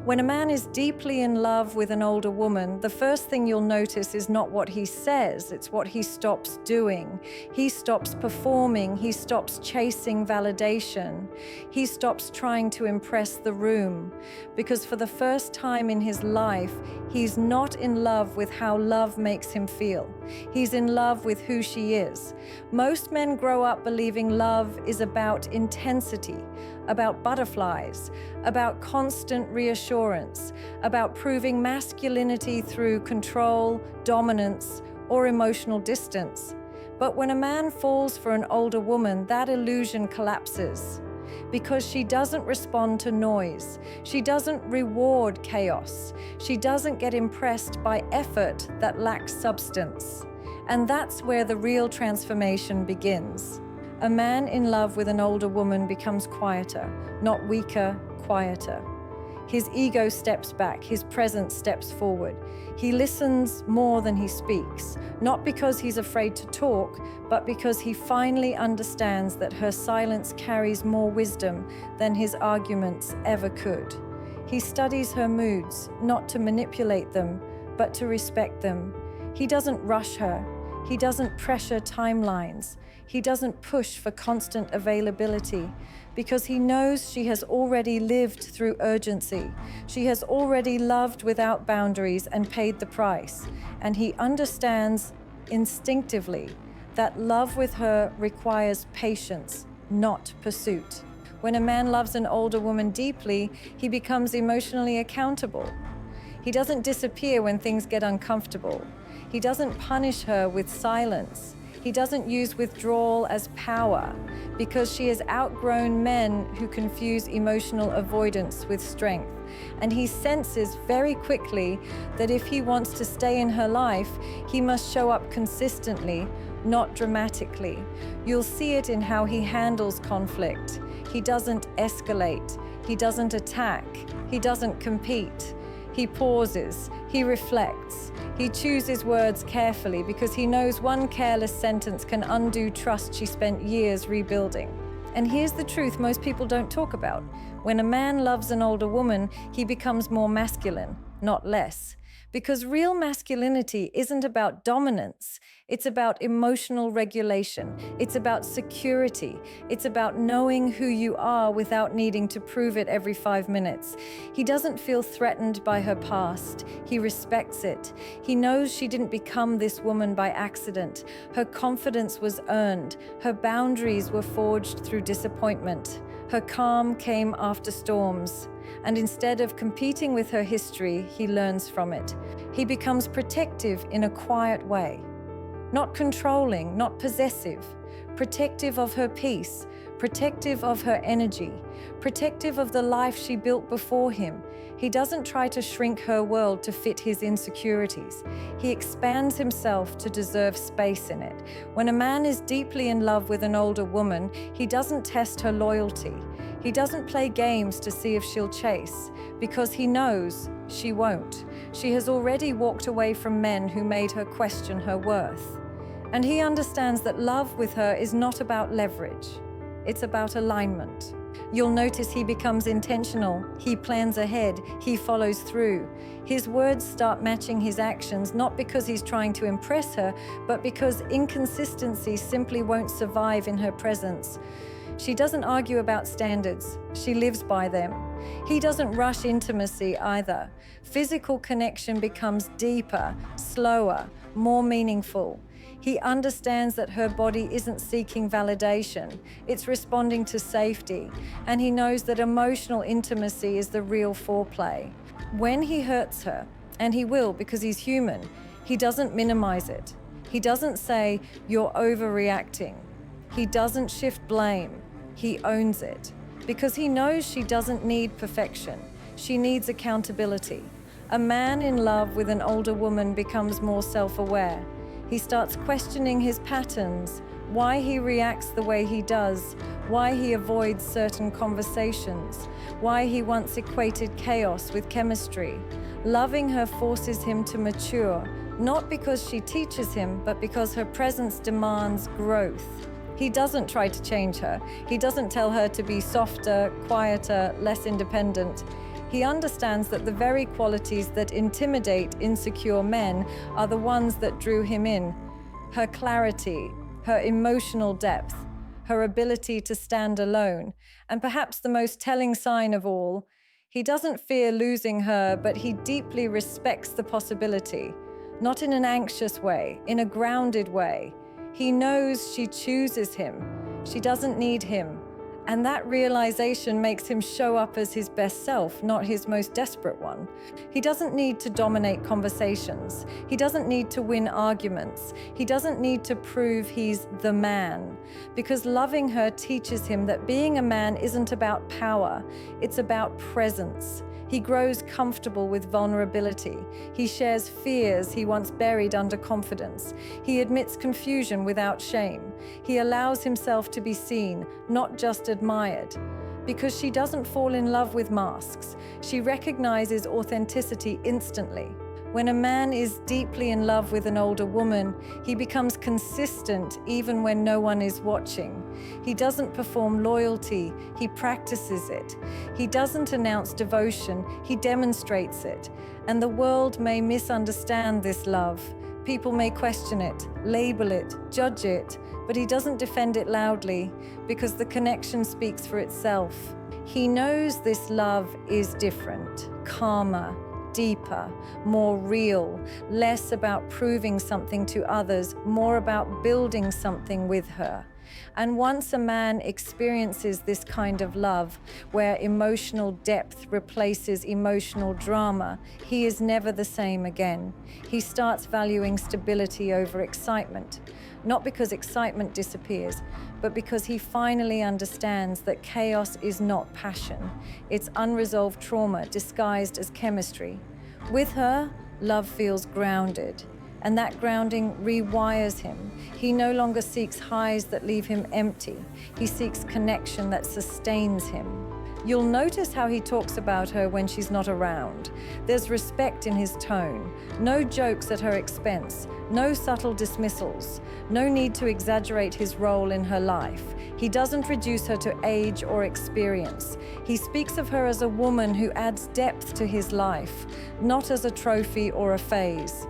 When a man is deeply in love with an older woman, the first thing you'll notice is not what he says, it's what he stops doing. He stops performing, he stops chasing validation, he stops trying to impress the room. Because for the first time in his life, he's not in love with how love makes him feel. He's in love with who she is. Most men grow up believing love is about intensity, about butterflies, about constant reassurance, about proving masculinity through control, dominance, or emotional distance. But when a man falls for an older woman, that illusion collapses because she doesn't respond to noise. She doesn't reward chaos. She doesn't get impressed by effort that lacks substance. And that's where the real transformation begins. A man in love with an older woman becomes quieter, not weaker, quieter. His ego steps back, his presence steps forward. He listens more than he speaks, not because he's afraid to talk, but because he finally understands that her silence carries more wisdom than his arguments ever could. He studies her moods, not to manipulate them, but to respect them. He doesn't rush her. He doesn't pressure timelines. He doesn't push for constant availability because he knows she has already lived through urgency. She has already loved without boundaries and paid the price. And he understands instinctively that love with her requires patience, not pursuit. When a man loves an older woman deeply, he becomes emotionally accountable. He doesn't disappear when things get uncomfortable. He doesn't punish her with silence. He doesn't use withdrawal as power because she has outgrown men who confuse emotional avoidance with strength. And he senses very quickly that if he wants to stay in her life, he must show up consistently, not dramatically. You'll see it in how he handles conflict. He doesn't escalate. He doesn't attack. He doesn't compete. He pauses. He reflects. He chooses words carefully because he knows one careless sentence can undo trust she spent years rebuilding. And here's the truth most people don't talk about. When a man loves an older woman, he becomes more masculine, not less. Because real masculinity isn't about dominance. It's about emotional regulation. It's about security. It's about knowing who you are without needing to prove it every 5 minutes. He doesn't feel threatened by her past. He respects it. He knows she didn't become this woman by accident. Her confidence was earned. Her boundaries were forged through disappointment. Her calm came after storms. And instead of competing with her history, he learns from it. He becomes protective in a quiet way. Not controlling, not possessive. Protective of her peace. Protective of her energy. Protective of the life she built before him. He doesn't try to shrink her world to fit his insecurities. He expands himself to deserve space in it. When a man is deeply in love with an older woman, he doesn't test her loyalty. He doesn't play games to see if she'll chase, because he knows she won't. She has already walked away from men who made her question her worth. And he understands that love with her is not about leverage. It's about alignment. You'll notice he becomes intentional. He plans ahead. He follows through. His words start matching his actions, not because he's trying to impress her, but because inconsistency simply won't survive in her presence. She doesn't argue about standards. She lives by them. He doesn't rush intimacy either. Physical connection becomes deeper, slower, more meaningful. He understands that her body isn't seeking validation. It's responding to safety. And he knows that emotional intimacy is the real foreplay. When he hurts her, and he will because he's human, he doesn't minimize it. He doesn't say, "You're overreacting." He doesn't shift blame. He owns it. Because he knows she doesn't need perfection. She needs accountability. A man in love with an older woman becomes more self-aware. He starts questioning his patterns, why he reacts the way he does, why he avoids certain conversations, why he once equated chaos with chemistry. Loving her forces him to mature, not because she teaches him, but because her presence demands growth. He doesn't try to change her. He doesn't tell her to be softer, quieter, less independent. He understands that the very qualities that intimidate insecure men are the ones that drew him in. Her clarity, her emotional depth, her ability to stand alone, and perhaps the most telling sign of all, he doesn't fear losing her, but he deeply respects the possibility, not in an anxious way, in a grounded way. He knows she chooses him. She doesn't need him. And that realization makes him show up as his best self, not his most desperate one. He doesn't need to dominate conversations. He doesn't need to win arguments. He doesn't need to prove he's the man. Because loving her teaches him that being a man isn't about power, it's about presence. He grows comfortable with vulnerability. He shares fears he once buried under confidence. He admits confusion without shame. He allows himself to be seen, not just admired. Because she doesn't fall in love with masks. She recognizes authenticity instantly. When a man is deeply in love with an older woman, he becomes consistent even when no one is watching. He doesn't perform loyalty, he practices it. He doesn't announce devotion, he demonstrates it. And the world may misunderstand this love. People may question it, label it, judge it, but he doesn't defend it loudly because the connection speaks for itself. He knows this love is different, calmer, deeper, more real, less about proving something to others, more about building something with her. And once a man experiences this kind of love, where emotional depth replaces emotional drama, he is never the same again. He starts valuing stability over excitement, not because excitement disappears, but because he finally understands that chaos is not passion. It's unresolved trauma disguised as chemistry. With her, love feels grounded, and that grounding rewires him. He no longer seeks highs that leave him empty. He seeks connection that sustains him. You'll notice how he talks about her when she's not around. There's respect in his tone, no jokes at her expense, no subtle dismissals, no need to exaggerate his role in her life. He doesn't reduce her to age or experience. He speaks of her as a woman who adds depth to his life, not as a trophy or a phase.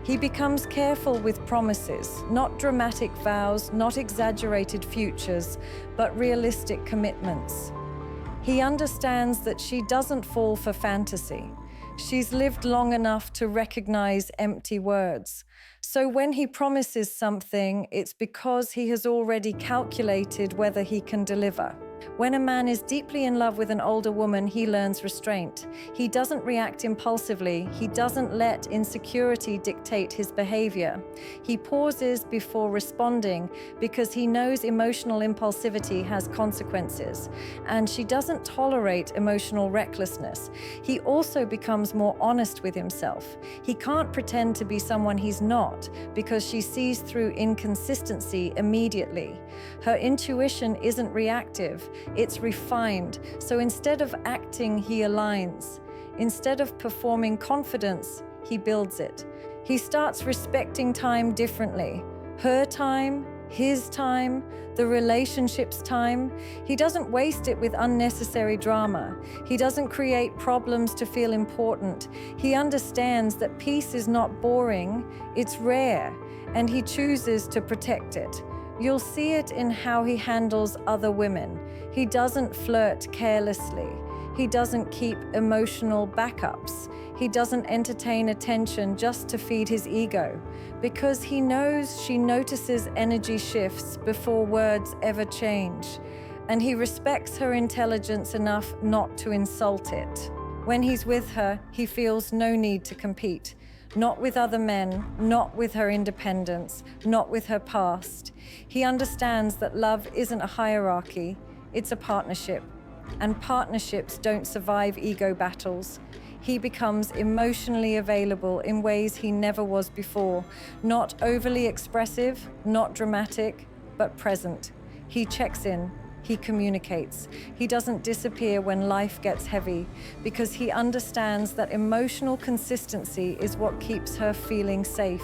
He becomes careful with promises, not dramatic vows, not exaggerated futures, but realistic commitments. He understands that she doesn't fall for fantasy. She's lived long enough to recognize empty words. So when he promises something, it's because he has already calculated whether he can deliver. When a man is deeply in love with an older woman, he learns restraint. He doesn't react impulsively. He doesn't let insecurity dictate his behavior. He pauses before responding because he knows emotional impulsivity has consequences. And she doesn't tolerate emotional recklessness. He also becomes more honest with himself. He can't pretend to be someone he's not because she sees through inconsistency immediately. Her intuition isn't reactive. It's refined. So instead of acting, he aligns. Instead of performing confidence, he builds it. He starts respecting time differently. Her time, his time, the relationship's time. He doesn't waste it with unnecessary drama. He doesn't create problems to feel important. He understands that peace is not boring, it's rare, and he chooses to protect it. You'll see it in how he handles other women. He doesn't flirt carelessly. He doesn't keep emotional backups. He doesn't entertain attention just to feed his ego, because he knows she notices energy shifts before words ever change, and he respects her intelligence enough not to insult it. When he's with her, he feels no need to compete. Not with other men, not with her independence, not with her past. He understands that love isn't a hierarchy, it's a partnership. And partnerships don't survive ego battles. He becomes emotionally available in ways he never was before. Not overly expressive, not dramatic, but present. He checks in. He communicates. He doesn't disappear when life gets heavy because he understands that emotional consistency is what keeps her feeling safe.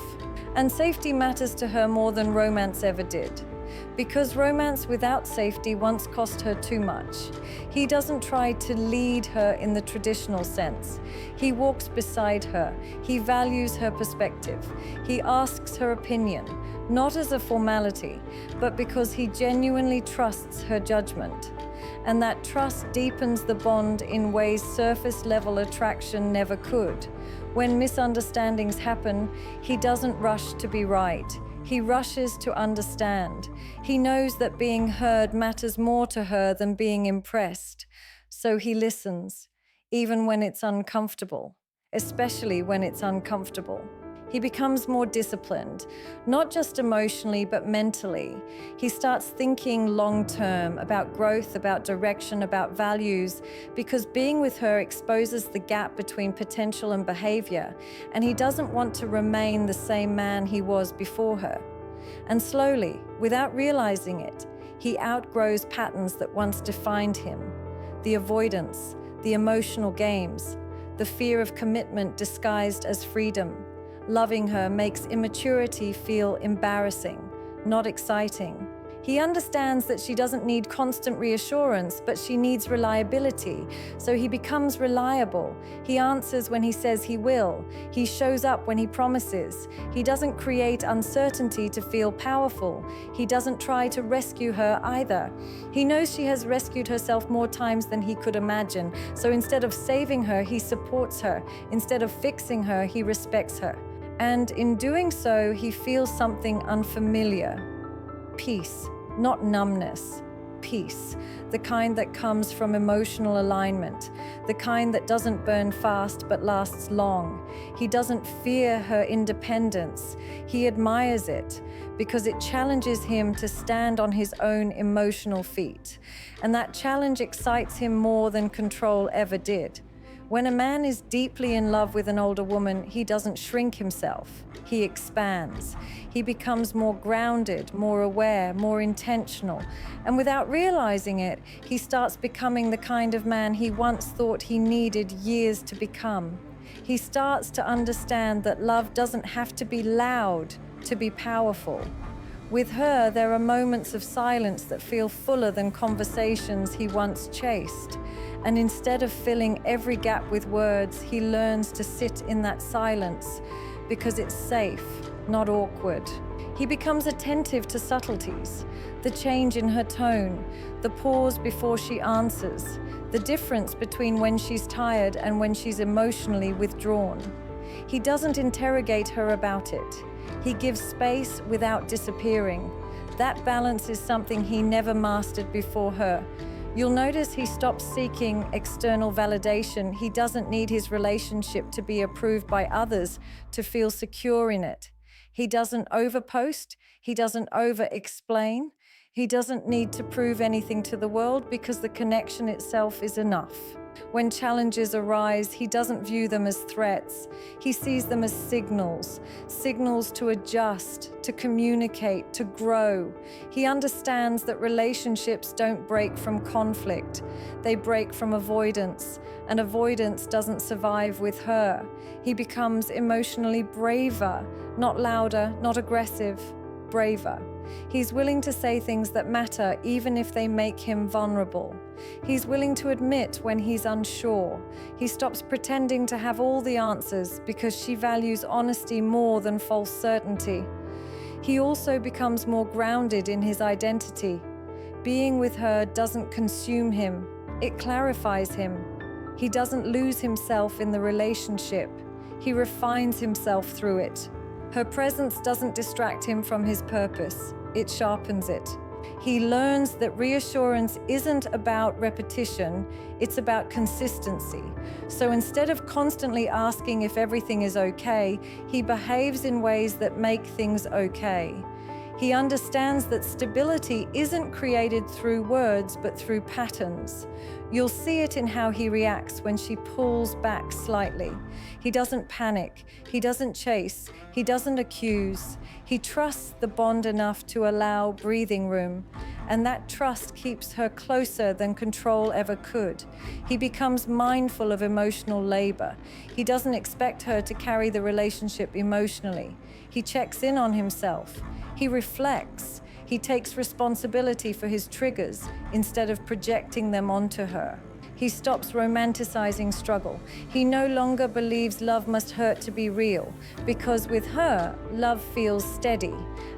And safety matters to her more than romance ever did, Because romance without safety once cost her too much. He doesn't try to lead her in the traditional sense. He walks beside her. He values her perspective. He asks her opinion, not as a formality, but because he genuinely trusts her judgment. And that trust deepens the bond in ways surface-level attraction never could. When misunderstandings happen, he doesn't rush to be right. He rushes to understand. He knows that being heard matters more to her than being impressed. So he listens, even when it's uncomfortable, especially when it's uncomfortable. He becomes more disciplined, not just emotionally, but mentally. He starts thinking long-term about growth, about direction, about values, because being with her exposes the gap between potential and behavior, and he doesn't want to remain the same man he was before her. And slowly, without realizing it, he outgrows patterns that once defined him: the avoidance, the emotional games, the fear of commitment disguised as freedom. Loving her makes immaturity feel embarrassing, not exciting. He understands that she doesn't need constant reassurance, but she needs reliability. So he becomes reliable. He answers when he says he will. He shows up when he promises. He doesn't create uncertainty to feel powerful. He doesn't try to rescue her either. He knows she has rescued herself more times than he could imagine. So instead of saving her, he supports her. Instead of fixing her, he respects her. And in doing so, he feels something unfamiliar. Peace, not numbness. Peace, the kind that comes from emotional alignment, the kind that doesn't burn fast but lasts long. He doesn't fear her independence. He admires it because it challenges him to stand on his own emotional feet. And that challenge excites him more than control ever did. When a man is deeply in love with an older woman, he doesn't shrink himself. He expands. He becomes more grounded, more aware, more intentional. And without realizing it, he starts becoming the kind of man he once thought he needed years to become. He starts to understand that love doesn't have to be loud to be powerful. With her, there are moments of silence that feel fuller than conversations he once chased. And instead of filling every gap with words, he learns to sit in that silence because it's safe, not awkward. He becomes attentive to subtleties, the change in her tone, the pause before she answers, the difference between when she's tired and when she's emotionally withdrawn. He doesn't interrogate her about it. He gives space without disappearing. That balance is something he never mastered before her. You'll notice he stops seeking external validation. He doesn't need his relationship to be approved by others to feel secure in it. He doesn't overpost. He doesn't over-explain. He doesn't need to prove anything to the world because the connection itself is enough. When challenges arise, he doesn't view them as threats. He sees them as signals to adjust, to communicate, to grow. He understands that relationships don't break from conflict. They break from avoidance, and avoidance doesn't survive with her. He becomes emotionally braver, not louder, not aggressive, braver. He's willing to say things that matter even if they make him vulnerable. He's willing to admit when he's unsure. He stops pretending to have all the answers because she values honesty more than false certainty. He also becomes more grounded in his identity. Being with her doesn't consume him, it clarifies him. He doesn't lose himself in the relationship. He refines himself through it. Her presence doesn't distract him from his purpose. It sharpens it. He learns that reassurance isn't about repetition, it's about consistency. So instead of constantly asking if everything is okay, he behaves in ways that make things okay. He understands that stability isn't created through words, but through patterns. You'll see it in how he reacts when she pulls back slightly. He doesn't panic, he doesn't chase, he doesn't accuse. He trusts the bond enough to allow breathing room, and that trust keeps her closer than control ever could. He becomes mindful of emotional labor. He doesn't expect her to carry the relationship emotionally. He checks in on himself. He reflects. He takes responsibility for his triggers instead of projecting them onto her. He stops romanticizing struggle. He no longer believes love must hurt to be real, because with her, love feels steady.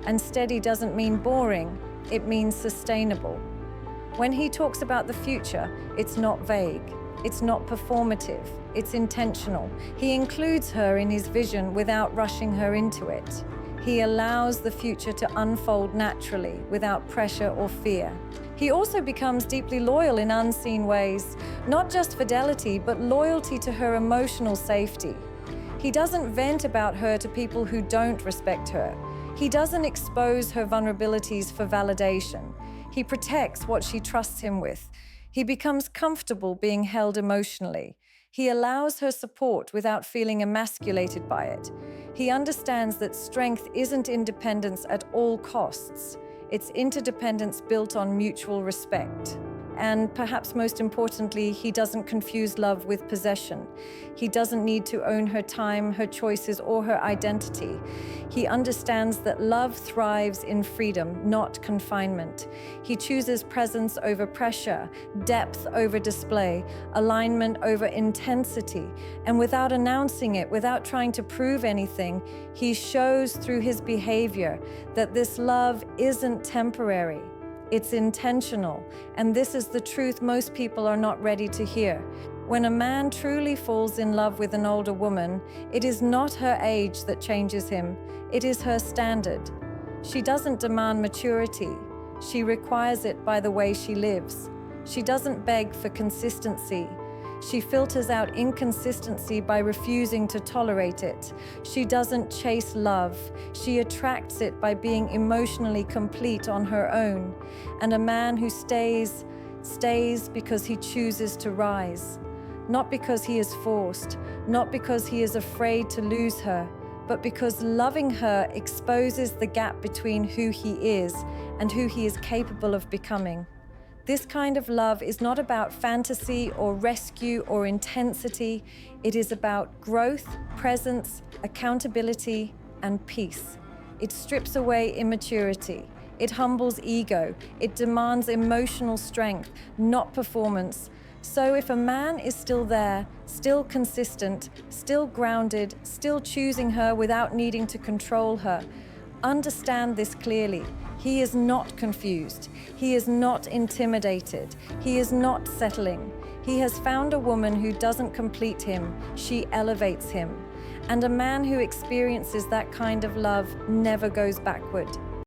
And steady doesn't mean boring, it means sustainable. When he talks about the future, it's not vague, it's not performative, it's intentional. He includes her in his vision without rushing her into it. He allows the future to unfold naturally, without pressure or fear. He also becomes deeply loyal in unseen ways, not just fidelity, but loyalty to her emotional safety. He doesn't vent about her to people who don't respect her. He doesn't expose her vulnerabilities for validation. He protects what she trusts him with. He becomes comfortable being held emotionally. He allows her support without feeling emasculated by it. He understands that strength isn't independence at all costs. It's interdependence built on mutual respect. And perhaps most importantly, he doesn't confuse love with possession. He doesn't need to own her time, her choices, or her identity. He understands that love thrives in freedom, not confinement. He chooses presence over pressure, depth over display, alignment over intensity. And without announcing it, without trying to prove anything, he shows through his behavior that this love isn't temporary. It's intentional, and this is the truth most people are not ready to hear. When a man truly falls in love with an older woman, it is not her age that changes him, it is her standard. She doesn't demand maturity, she requires it by the way she lives. She doesn't beg for consistency. She filters out inconsistency by refusing to tolerate it. She doesn't chase love. She attracts it by being emotionally complete on her own. And a man who stays because he chooses to rise. Not because he is forced, not because he is afraid to lose her, but because loving her exposes the gap between who he is and who he is capable of becoming. This kind of love is not about fantasy or rescue or intensity. It is about growth, presence, accountability, and peace. It strips away immaturity. It humbles ego. It demands emotional strength, not performance. So if a man is still there, still consistent, still grounded, still choosing her without needing to control her, understand this clearly. He is not confused. He is not intimidated. He is not settling. He has found a woman who doesn't complete him. She elevates him. And a man who experiences that kind of love never goes backward.